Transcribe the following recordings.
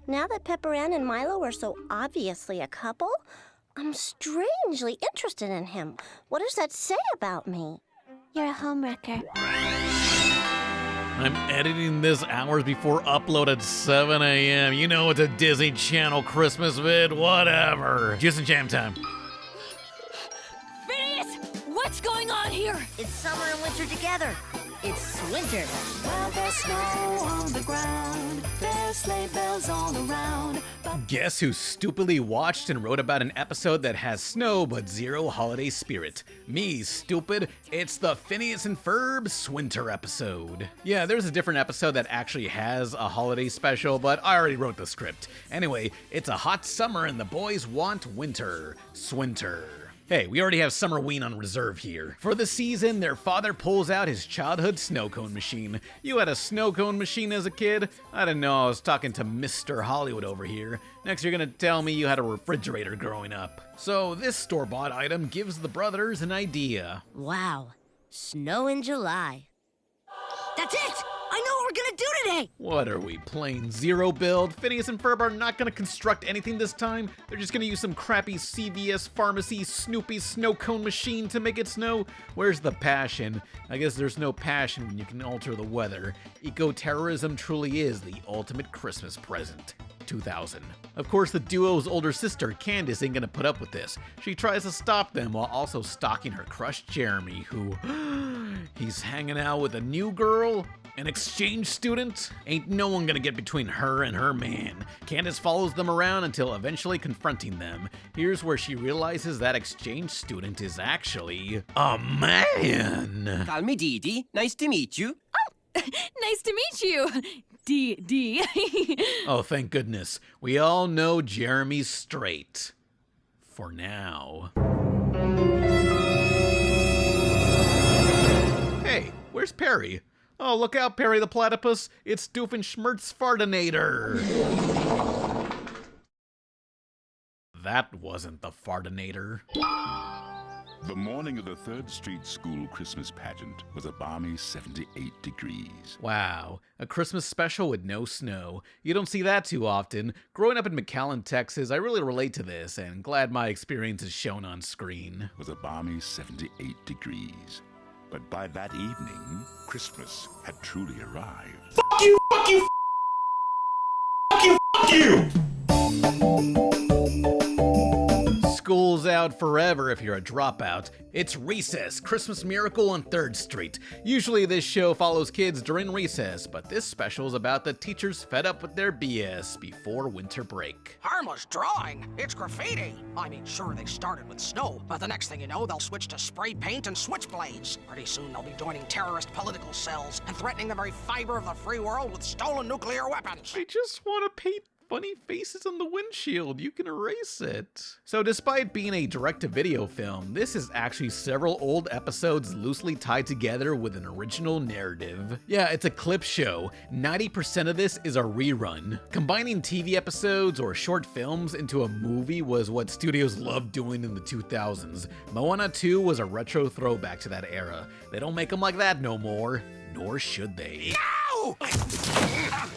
Now that Pepper Ann and Milo are so obviously a couple, I'm strangely interested in him. What does that say about me? You're a homewrecker. I'm editing this hours before upload at 7 a.m. You know it's a Disney Channel Christmas vid, whatever. Juice and jam time. Phineas! What's going on here? It's summer and winter together. It's winter. Well, there's snow on the ground. There's sleigh bells all around. Guess who stupidly watched and wrote about an episode that has snow but zero holiday spirit? Me, stupid. It's the Phineas and Ferb Swinter episode. Yeah, there's a different episode that actually has a holiday special, but I already wrote the script. Anyway, it's a hot summer and the boys want winter. Swinter. Hey, we already have Summerween on reserve here. For the season, their father pulls out his childhood snow cone machine. You had a snow cone machine as a kid? I didn't know, I was talking to Mr. Hollywood over here. Next, you're gonna tell me you had a refrigerator growing up. So this store-bought item gives the brothers an idea. Wow. Snow in July. That's it! I know what we're gonna do today! What are we, playing Zero Build? Phineas and Ferb are not gonna construct anything this time. They're just gonna use some crappy CVS Pharmacy Snoopy snow cone machine to make it snow. Where's the passion? I guess there's no passion when you can alter the weather. Eco-terrorism truly is the ultimate Christmas present. 2000. Of course, the duo's older sister, Candace, ain't gonna put up with this. She tries to stop them while also stalking her crush, Jeremy, who... he's hanging out with a new girl? An exchange student? Ain't no one gonna get between her and her man. Candace follows them around until eventually confronting them. Here's where she realizes that exchange student is actually a man. Call me Dee. Nice to meet you. Nice to meet you. D. Oh, thank goodness. We all know Jeremy's straight. For now. Hey, where's Perry? Oh, look out, Perry the Platypus. It's Doofenshmirtz's Fartinator. That wasn't the Fartinator. The morning of the 3rd Street School Christmas pageant was a balmy 78 degrees. Wow, a Christmas special with no snow. You don't see that too often. Growing up in McAllen, Texas, I really relate to this, and glad my experience is shown on screen. It was a balmy 78 degrees. But by that evening, Christmas had truly arrived. Fuck you! Fuck you! Fuck you! Fuck you! School's out forever if you're a dropout. It's Recess, Christmas Miracle on 3rd Street. Usually this show follows kids during recess, but this special is about the teachers fed up with their BS before winter break. Harmless drawing? It's graffiti. I mean, sure, they started with snow, but the next thing you know, they'll switch to spray paint and switchblades. Pretty soon they'll be joining terrorist political cells and threatening the very fiber of the free world with stolen nuclear weapons. I just want to paint funny faces on the windshield. You can erase it. So despite being a direct-to-video film, this is actually several old episodes loosely tied together with an original narrative. Yeah, it's a clip show. 90% of this is a rerun. Combining TV episodes or short films into a movie was what studios loved doing in the 2000s. Moana 2 was a retro throwback to that era. They don't make them like that no more, nor should they. No!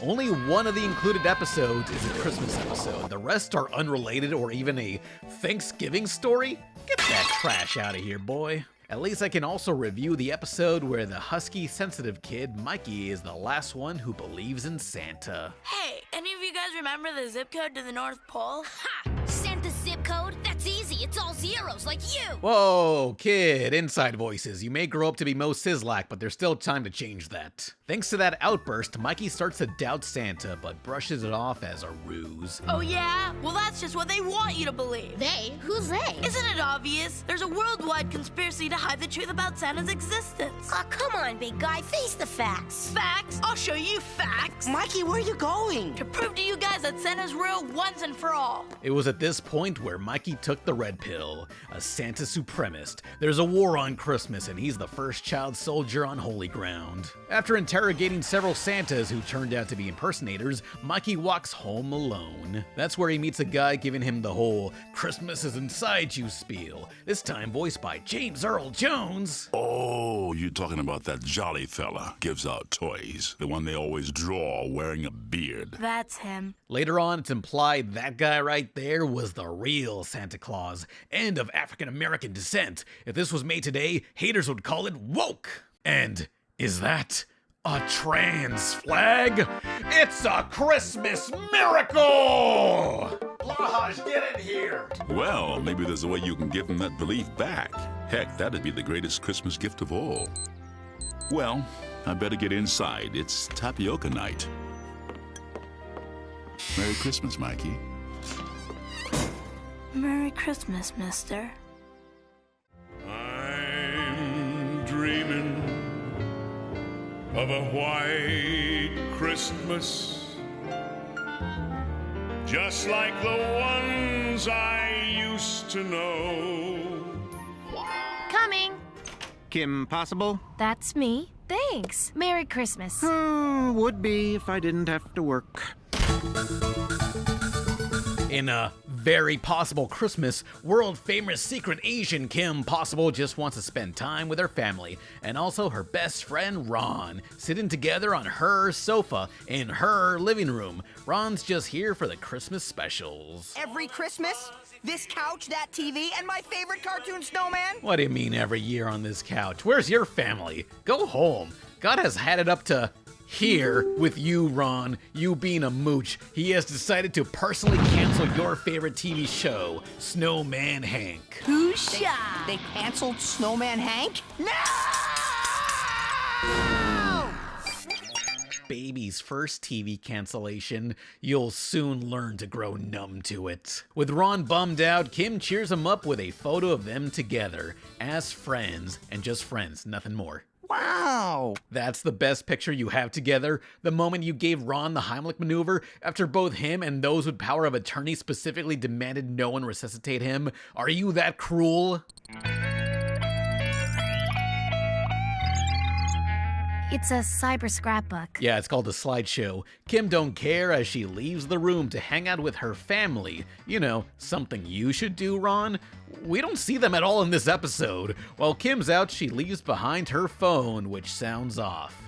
Only one of the included episodes is a Christmas episode. The rest are unrelated or even a Thanksgiving story? Get that trash out of here, boy. At least I can also review the episode where the husky, sensitive kid, Mikey, is the last one who believes in Santa. Hey, any of you guys remember the zip code to the North Pole? Ha! Santa's zip code? That's easy. It's all zeros, like you. Whoa, kid, inside voices. You may grow up to be Mo Sizlak, but there's still time to change that. Thanks to that outburst, Mikey starts to doubt Santa, but brushes it off as a ruse. Oh yeah? Well, that's just what they want you to believe. They? Who's they? Isn't it obvious? There's a worldwide conspiracy to hide the truth about Santa's existence. Oh, come on, big guy. Face the facts. Facts? I'll show you facts. Mikey, where are you going? To prove to you guys that Santa's real once and for all. It was at this point where Mikey took the red pill. Bill, a Santa supremacist. There's a war on Christmas, and he's the first child soldier on holy ground. After interrogating several Santas who turned out to be impersonators, Mikey walks home alone. That's where he meets a guy giving him the whole "Christmas is inside you" spiel, this time voiced by James Earl Jones. Oh, you're talking about that jolly fella. Gives out toys. The one they always draw wearing a beard. That's him. Later on, it's implied that guy right there was the real Santa Claus, and of African American descent. If this was made today, haters would call it woke. And is that a trans flag? It's a Christmas miracle! Lahaj, get in here! Well, maybe there's a way you can give him that belief back. Heck, that'd be the greatest Christmas gift of all. Well, I better get inside. It's tapioca night. Merry Christmas, Mikey. Merry Christmas, mister. I'm dreaming of a white Christmas, just like the ones I used to know. Coming. Kim Possible? That's me. Thanks. Merry Christmas. Would be if I didn't have to work. In a very possible Christmas, world-famous secret Asian Kim Possible just wants to spend time with her family, and also her best friend Ron, sitting together on her sofa in her living room. Ron's just here for the Christmas specials. Every Christmas, this couch, that TV, and my favorite cartoon snowman? What do you mean every year on this couch? Where's your family? Go home. God has had it up to here with you, Ron. You being a mooch, he has decided to personally cancel your favorite TV show, Snowman Hank. They canceled Snowman Hank? No! Baby's first TV cancellation. You'll soon learn to grow numb to it. With Ron bummed out, Kim cheers him up with a photo of them together as friends, and just friends, nothing more. Wow! That's the best picture you have together? The moment you gave Ron the Heimlich maneuver after both him and those with power of attorney specifically demanded no one resuscitate him? Are you that cruel? It's a cyber scrapbook. Yeah, it's called a slideshow. Kim don't care as she leaves the room to hang out with her family. You know, something you should do, Ron. We don't see them at all in this episode. While Kim's out, she leaves behind her phone, which sounds off.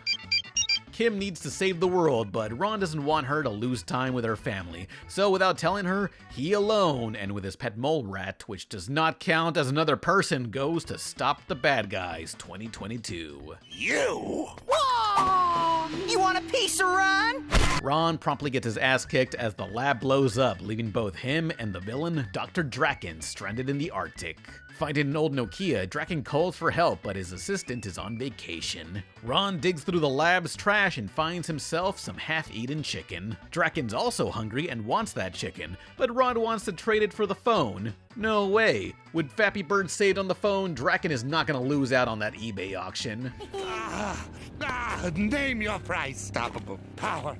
Kim needs to save the world, but Ron doesn't want her to lose time with her family. So without telling her, he alone, and with his pet mole rat, which does not count as another person, goes to Stop the Bad Guys 2022. You! Whoa! You want a piece of Ron? Ron promptly gets his ass kicked as the lab blows up, leaving both him and the villain, Dr. Draken, stranded in the Arctic. Finding an old Nokia, Draken calls for help, but his assistant is on vacation. Ron digs through the lab's trash and finds himself some half-eaten chicken. Draken's also hungry and wants that chicken, but Ron wants to trade it for the phone. No way. With Fappy Bird saved on the phone, Draken is not gonna lose out on that eBay auction. Name your price. Stoppable power.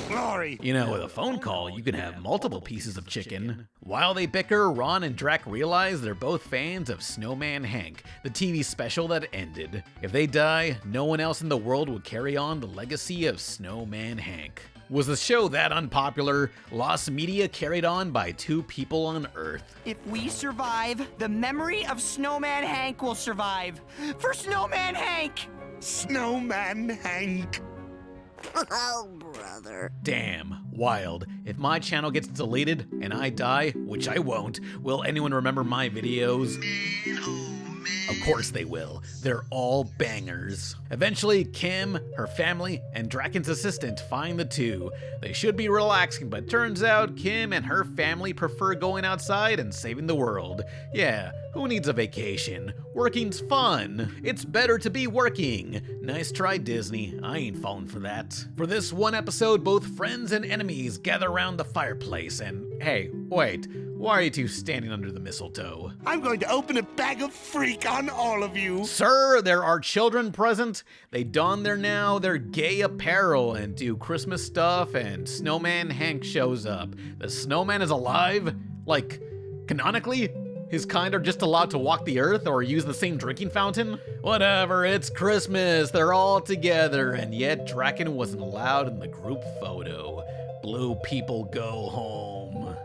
Glory. You know, with a phone call, you can have multiple pieces of chicken. While they bicker, Ron and Drac realize they're both fans of Snowman Hank, the TV special that ended. If they die, no one else in the world would carry on the legacy of Snowman Hank. Was the show that unpopular? Lost media carried on by two people on Earth. If we survive, the memory of Snowman Hank will survive. For Snowman Hank! Snowman Hank. Oh, brother. Damn, wild. If my channel gets deleted and I die, which I won't, will anyone remember my videos? Of course they will. They're all bangers. Eventually, Kim, her family, and Draken's assistant find the two. They should be relaxing, but turns out Kim and her family prefer going outside and saving the world. Yeah, who needs a vacation? Working's fun. It's better to be working. Nice try, Disney. I ain't falling for that. For this one episode, both friends and enemies gather around the fireplace and, hey, wait. Why are you two standing under the mistletoe? I'm going to open a bag of freak on all of you. Sir, there are children present. They don their gay apparel and do Christmas stuff, and Snowman Hank shows up. The snowman is alive? Like, canonically? His kind are just allowed to walk the earth or use the same drinking fountain? Whatever, it's Christmas, they're all together, and yet Draken wasn't allowed in the group photo. Blue people go home.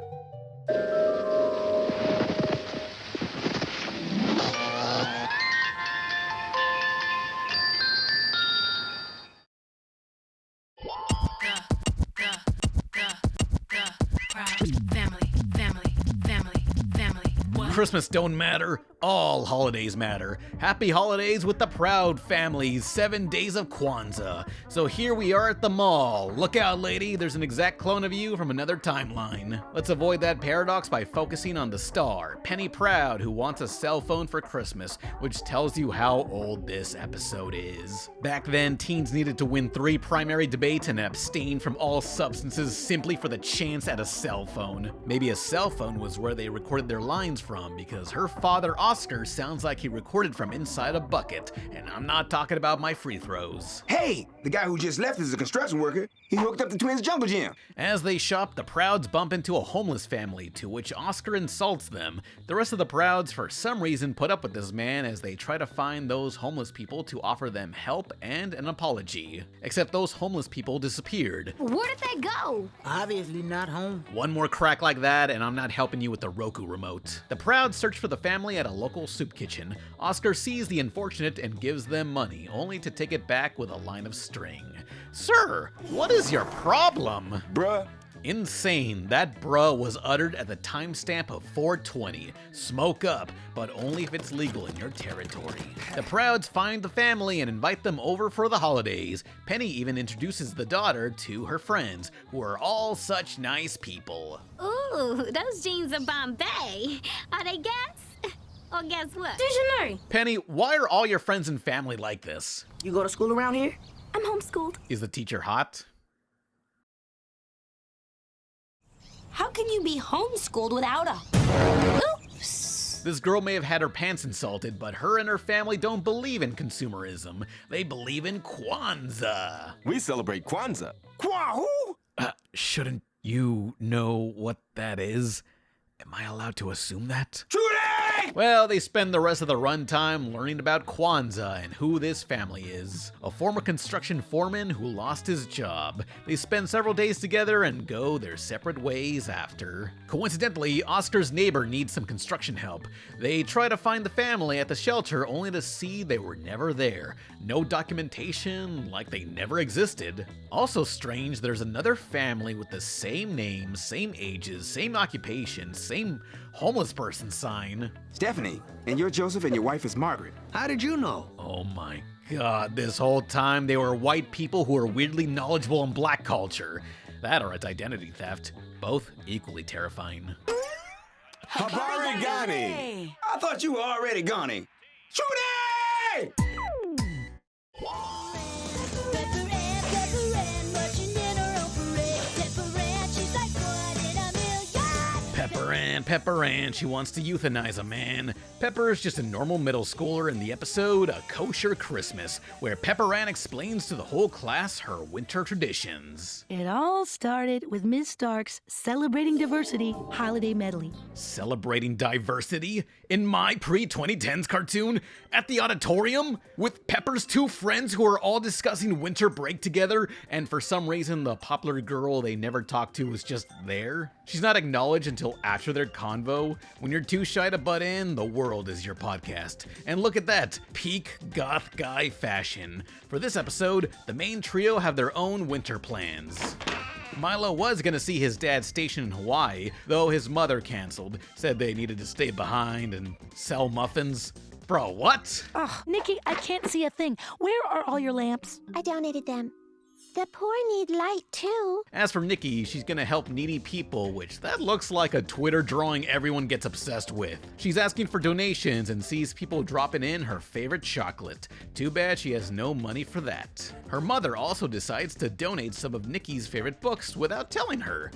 Christmas don't matter, all holidays matter. Happy holidays with the Proud Family's 7 days of Kwanzaa. So here we are at the mall. Look out, lady, there's an exact clone of you from another timeline. Let's avoid that paradox by focusing on the star, Penny Proud, who wants a cell phone for Christmas, which tells you how old this episode is. Back then, teens needed to win 3 primary debates and abstain from all substances simply for the chance at a cell phone. Maybe a cell phone was where they recorded their lines from, because her father Oscar sounds like he recorded from inside a bucket, and I'm not talking about my free throws. Hey, the guy who just left is a construction worker. He hooked up the twins' jungle gym. As they shop, the Prouds bump into a homeless family, to which Oscar insults them. The rest of the Prouds, for some reason, put up with this man as they try to find those homeless people to offer them help and an apology. Except those homeless people disappeared. Where did they go? Obviously not home. One more crack like that, and I'm not helping you with the Roku remote. The Prouds search for the family at a local soup kitchen. Oscar sees the unfortunate and gives them money, only to take it back with a line of string. Sir, what is your problem? Bruh. Insane. That bruh was uttered at the timestamp of 420. Smoke up, but only if it's legal in your territory. The Prouds find the family and invite them over for the holidays. Penny even introduces the daughter to her friends, who are all such nice people. Ooh, those jeans are Bombay. Are they Guess? Or guess what? Déjeuner. Penny, why are all your friends and family like this? You go to school around here? I'm homeschooled. Is the teacher hot? How can you be homeschooled without a... Oops! This girl may have had her pants insulted, but her and her family don't believe in consumerism. They believe in Kwanzaa. We celebrate Kwanzaa. Kwa who? Shouldn't you know what that is? Am I allowed to assume that? Trudy! Well, they spend the rest of the runtime learning about Kwanzaa and who this family is. A former construction foreman who lost his job. They spend several days together and go their separate ways after. Coincidentally, Oscar's neighbor needs some construction help. They try to find the family at the shelter only to see they were never there. No documentation, like they never existed. Also strange, there's another family with the same names, same ages, same occupation, same homeless person sign. Stephanie, and you're Joseph and your wife is Margaret. How did you know? Oh my god, this whole time they were white people who are weirdly knowledgeable in black culture. That or it's identity theft. Both equally terrifying. Habari Gani! I thought you were already Gani. Trudy! Pepper Ann, she wants to euthanize a man. Pepper is just a normal middle schooler in the episode A Kosher Christmas, where Pepper Ann explains to the whole class her winter traditions. It all started with Miss Stark's Celebrating Diversity holiday medley. Celebrating diversity? In my pre-2010s cartoon? At the auditorium? With Pepper's 2 friends who are all discussing winter break together, and for some reason the popular girl they never talked to was just there? She's not acknowledged until after their convo. When you're too shy to butt in, the world is your podcast. And look at that, peak goth guy fashion. For this episode, the main trio have their own winter plans. Milo was gonna see his dad stationed in Hawaii, though his mother canceled, said they needed to stay behind and sell muffins. Bro, what? Ugh, Nikki, I can't see a thing. Where are all your lamps? I donated them. The poor need light, too. As for Nikki, she's gonna help needy people, which that looks like a Twitter drawing everyone gets obsessed with. She's asking for donations and sees people dropping in her favorite chocolate. Too bad she has no money for that. Her mother also decides to donate some of Nikki's favorite books without telling her.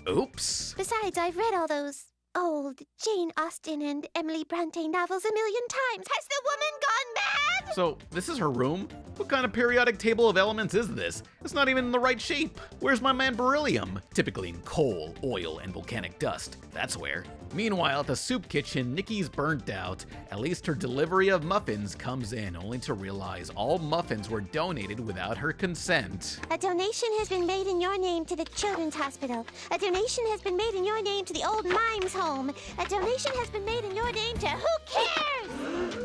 Oops. Besides, I've read all those old Jane Austen and Emily Bronte novels a million times. Has the woman gone mad? So, this is her room? What kind of periodic table of elements is this? It's not even in the right shape. Where's my man beryllium? Typically in coal, oil, and volcanic dust. That's where. Meanwhile, at the soup kitchen, Nikki's burnt out. At least her delivery of muffins comes in, only to realize all muffins were donated without her consent. A donation has been made in your name to the Children's Hospital. A donation has been made in your name to the Old Mimes Home. A donation has been made in your name to Who Cares?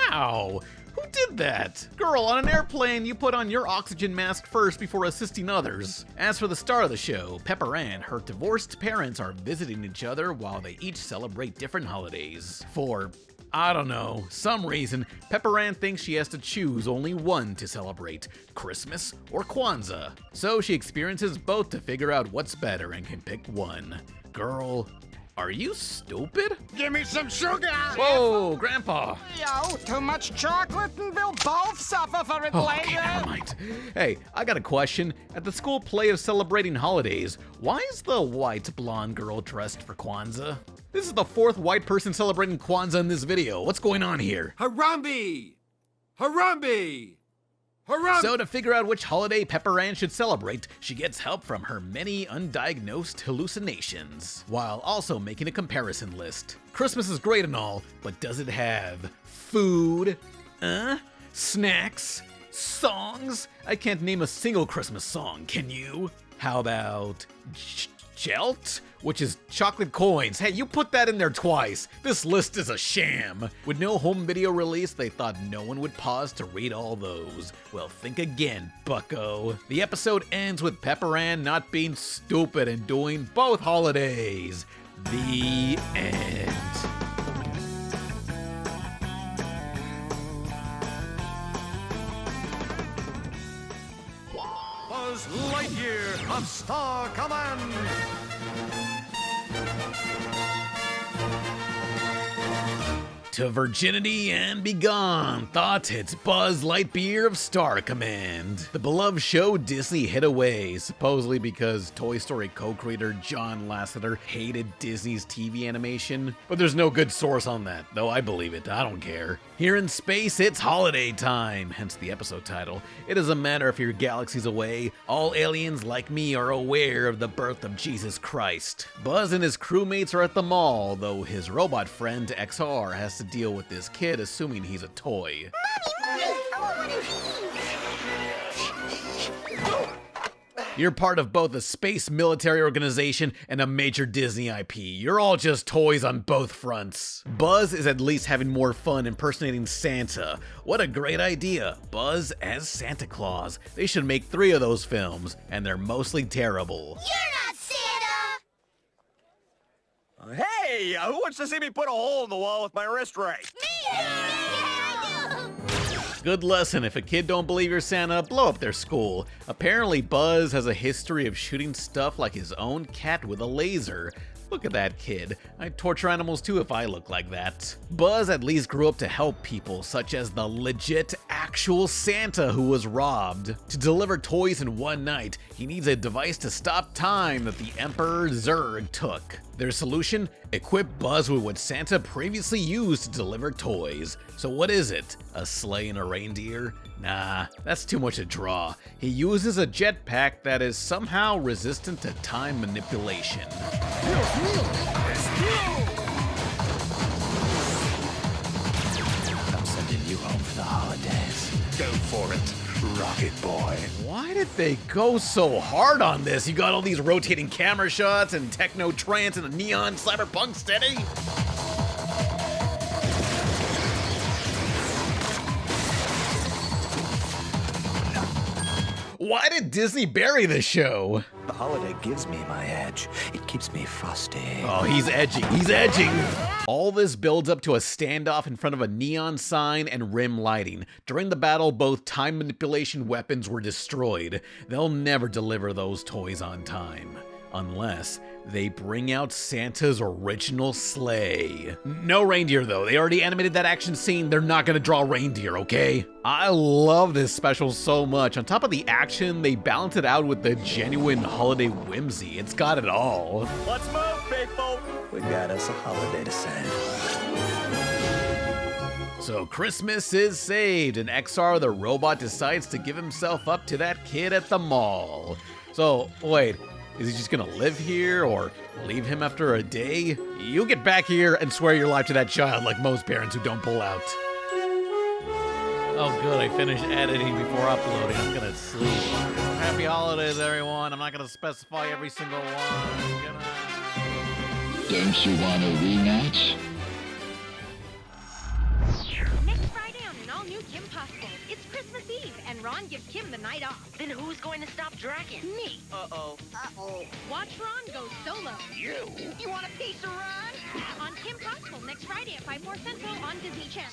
How? Who did that? Girl, on an airplane, you put on your oxygen mask first before assisting others. As for the star of the show, Pepper Ann, her divorced parents are visiting each other while they each celebrate different holidays. For, I don't know, some reason, Pepper Ann thinks she has to choose only one to celebrate, Christmas or Kwanzaa. So she experiences both to figure out what's better and can pick one. Girl, are you stupid? Give me some sugar! Whoa, Grandpa! Yo, too much chocolate and we'll both suffer for it later! Okay, never mind. Hey, I got a question. At the school play of celebrating holidays, why is the white blonde girl dressed for Kwanzaa? This is the fourth white person celebrating Kwanzaa in this video. What's going on here? Harambe! Harambe! Harambe! So to figure out which holiday Pepper Ann should celebrate, she gets help from her many undiagnosed hallucinations, while also making a comparison list. Christmas is great and all, but does it have food? Snacks? Songs? I can't name a single Christmas song, can you? How about Jelt? Which is chocolate coins. Hey, you put that in there twice. This list is a sham. With no home video release, they thought no one would pause to read all those. Well, think again, bucko. The episode ends with Pepper Ann not being stupid and doing both holidays. The end. Buzz Lightyear of Star Command! To virginity and be gone, thought it's Buzz Lightyear of Star Command. The beloved show Disney hid away, supposedly because Toy Story co-creator John Lasseter hated Disney's TV animation. But there's no good source on that, though I believe it, I don't care. Here in space, it's holiday time, hence the episode title. It doesn't matter if your galaxy's away, all aliens like me are aware of the birth of Jesus Christ. Buzz and his crewmates are at the mall, though his robot friend XR has to deal with this kid assuming he's a toy. You're part of both a space military organization and a major Disney IP. You're all just toys on both fronts. Buzz is at least having more fun impersonating Santa. What a great idea. Buzz as Santa Claus. They should make 3 of those films, and they're mostly terrible. You're not Santa! Hey, who wants to see me put a hole in the wall with my wrist ray? Good lesson, if a kid don't believe you're Santa, blow up their school. Apparently Buzz has a history of shooting stuff like his own cat with a laser. Look at that kid. I'd torture animals too if I looked like that. Buzz at least grew up to help people, such as the legit actual Santa who was robbed. To deliver toys in one night, he needs a device to stop time that the Emperor Zurg took. Their solution? Equip Buzz with what Santa previously used to deliver toys. So what is it? A sleigh and a reindeer? Nah, that's too much to draw. He uses a jetpack that is somehow resistant to time manipulation. I'm sending you home for the holidays. Go for it, Rocket Boy. Why did they go so hard on this? You got all these rotating camera shots and techno trance and a neon cyberpunk steady? Why did Disney bury this show? The holiday gives me my edge. It keeps me frosty. Oh, he's edging. He's edging. All this builds up to a standoff in front of a neon sign and rim lighting. During the battle, both time manipulation weapons were destroyed. They'll never deliver those toys on time. Unless they bring out Santa's original sleigh. No reindeer though, they already animated that action scene, they're not gonna draw reindeer, okay? I love this special so much. On top of the action, they balance it out with the genuine holiday whimsy. It's got it all. Let's move, people! We got us a holiday to save. So Christmas is saved, and XR the robot decides to give himself up to that kid at the mall. So, wait, is he just gonna live here or leave him after a day? You get back here and swear your life to that child like most parents who don't pull out. Oh good, I finished editing before uploading. I'm gonna sleep. Happy holidays, everyone. I'm not gonna specify every single one. Don't you want a rematch? Next Friday on an all-new Kim Possible, it's Christmas Eve, and Ron gives Kim the night off. Then who's going to stop Dragon? Me. Uh-oh. Uh-oh. Watch Ron go solo. You want a piece of Ron? On Kim Possible next Friday at 5/4 Central on Disney Channel.